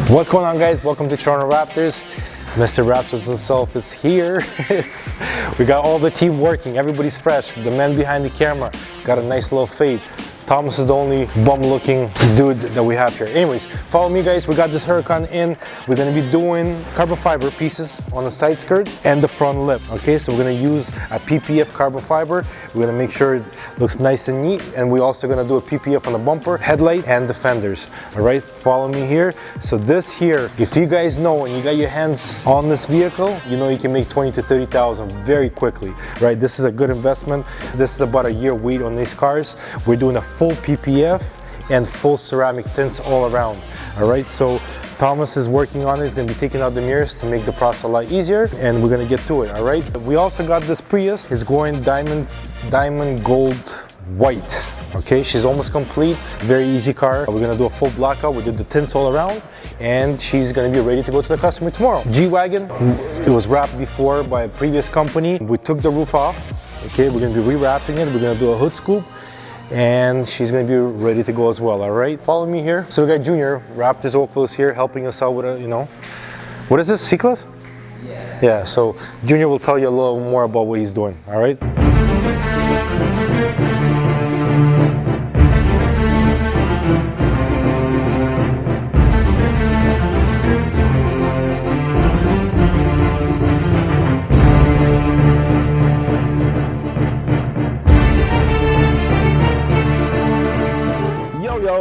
What's going on, guys? Welcome to Toronto Raptors. Mr.Wraptors himself is here. We got all the team working. Everybody's fresh. The man behind the camera got a nice little fade. Thomas is the only bum-looking dude that we have here. Anyways, follow me, guys. We got this Huracan in. We're gonna be doing carbon fiber pieces on the side skirts and the front lip. Okay, so we're gonna use a PPF carbon fiber. We're gonna make sure it looks nice and neat, and we're also gonna do a PPF on the bumper, headlight, and the fenders. All right, follow me here. So this here, if you guys know and you got your hands on this vehicle, you know you can make 20 to 30,000 very quickly. Right, this is a good investment. This is about a year wait on these cars. We're doing a full PPF and full ceramic tints all around. All right, so Thomas is working on it. He's gonna be taking out the mirrors to make the process a lot easier, and we're gonna get to it. All right, we also got this Prius. It's going diamond gold white. Okay, she's almost complete. Very easy car. We're gonna do a full blackout. We did the tints all around, and she's gonna be ready to go to the customer tomorrow. G-Wagon, it was wrapped before by a previous company. We took the roof off. Okay, we're gonna be rewrapping it. We're gonna do a hood scoop, and she's gonna be ready to go as well. All right, follow me here. So we got Junior, Wraptors Weekly is here helping us out with a, what is this, C-Class? Yeah, so Junior will tell you a little more about what he's doing. All right.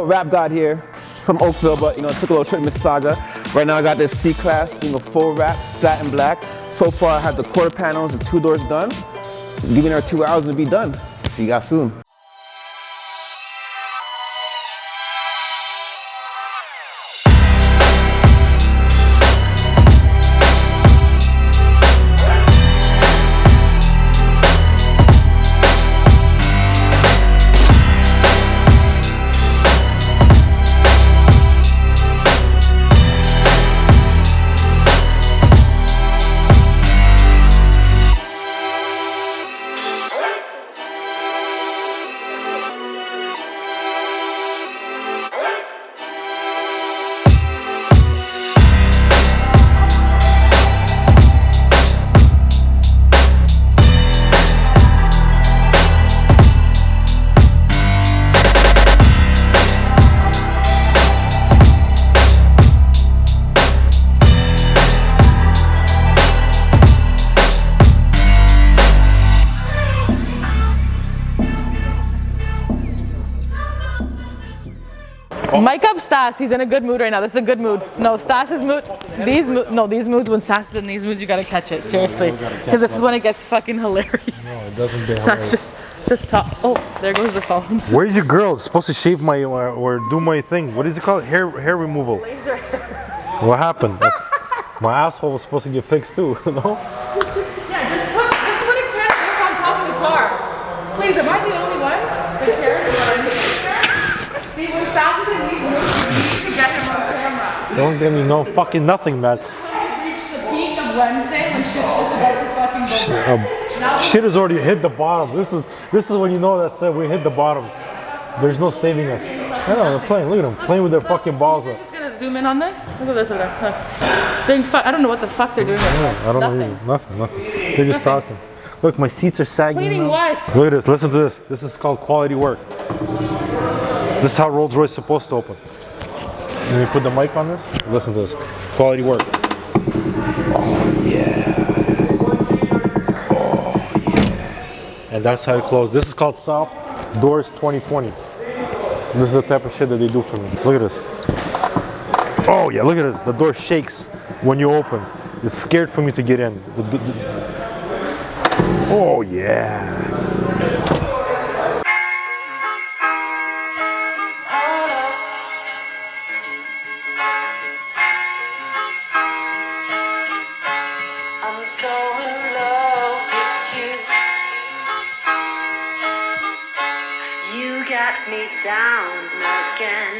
Rap God here from Oakville, but took a little trip to Mississauga. Right now I got this C-Class, full wrap, Satin Black. So far I have the quarter panels and 2 doors done. Give me another 2 hours to be done. See you guys soon. Mic up Stas, he's in a good mood right now. This is a good mood. No, Stas's mood, these moods, when Stas is in these moods, you gotta catch it, seriously. Because this is when it gets fucking hilarious. No, it doesn't get hilarious. Stas just talk. Oh, there goes the phones. Where's your girl? It's supposed to shave my, or do my thing. What is it called? Hair removal. Laser hair. What happened? My asshole was supposed to get fixed too, no? Yeah, just put a carrot on top of the car. Please, am I the only one? The carrot is on. See, when Stas is in these moods, you need to get him on camera. Don't give me no fucking nothing, man. Reach the peak of Wednesday when shit's just about to fucking go. Shit has already hit the bottom. This is when you know that we hit the bottom. There's no saving us. I know, they're playing. Look at them playing with their fucking balls. I'm just gonna zoom in on this. Look at this. Look. I don't know what the fuck they're doing. I don't know. Nothing. They're just talking. Look, my seats are sagging. Cleaning now. what? Look at this. Listen to this. This is called quality work. This is how Rolls Royce is supposed to open. Let me put the mic on this. Listen to this. Quality work. Oh yeah. And that's how it closes. This is called Soft Doors 2020. This is the type of shit that they do for me. Look at this. Oh yeah, look at this. The door shakes when you open. It's scared for me to get in. Oh yeah. I'm so in love with you. You got me down again.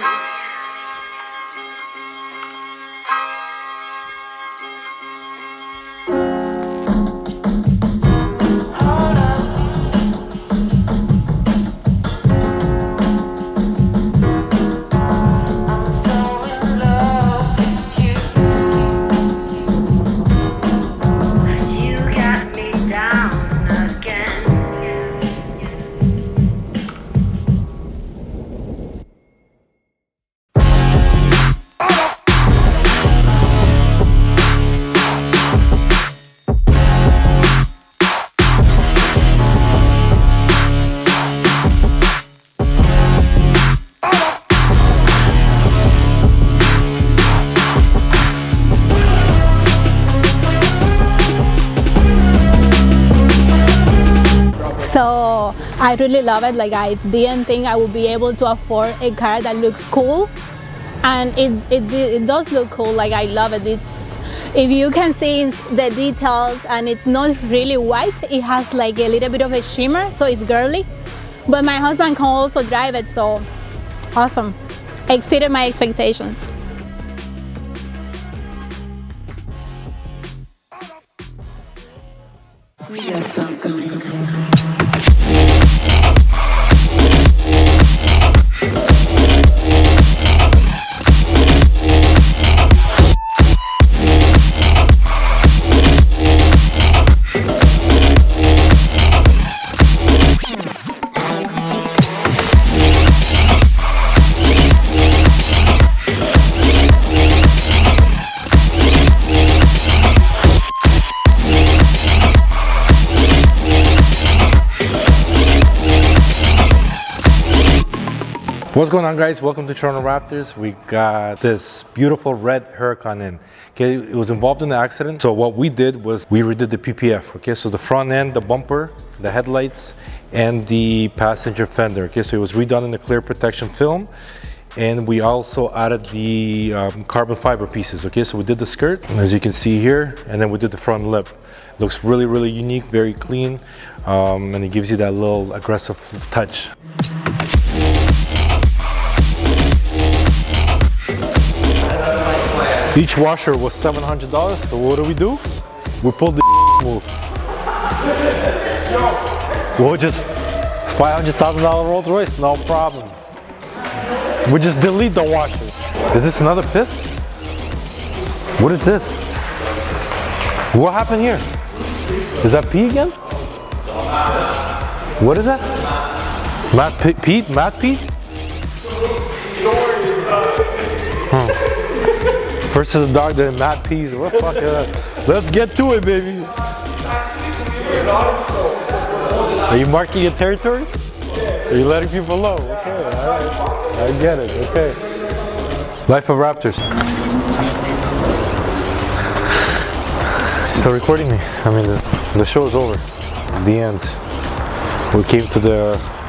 I'm so in love with you. I really love it. Like, I didn't think I would be able to afford a car that looks cool, and it does look cool. Like, I love it. If you can see the details, and it's not really white, it has like a little bit of a shimmer, so it's girly. But my husband can also drive it, so awesome. Exceeded my expectations. We got something. What's going on, guys? Welcome to Toronto Raptors. We got this beautiful red Huracan in. Okay, it was involved in the accident. So what we did was we redid the PPF. Okay, so the front end, the bumper, the headlights, and the passenger fender. Okay, so it was redone in the clear protection film, and we also added the carbon fiber pieces. Okay, so we did the skirt, as you can see here, and then we did the front lip. Looks really, really unique, very clean, and it gives you that little aggressive touch. Each washer was $700, so what do? We pulled the move. We'll just $500,000 Rolls Royce, no problem. We just delete the washer. Is this another piss? What is this? What happened here? Is that pee again? What is that? Matt Pete? Matt Pete? First is a dog, then Matt pees. What the fuck is that? Let's get to it, baby. Are you marking your territory? Are you letting people know? Okay, all right. I get it, okay. Life of Raptors. Still recording me? I mean, the show is over. The end. We came to the...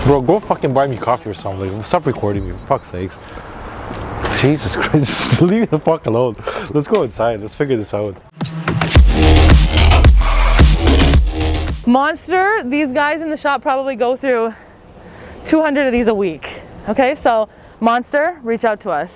Bro, go fucking buy me coffee or something. Stop recording me, for fuck's sakes. Jesus Christ, just leave me the fuck alone. Let's go inside, let's figure this out. Monster, these guys in the shop probably go through 200 of these a week. Okay, so Monster, reach out to us.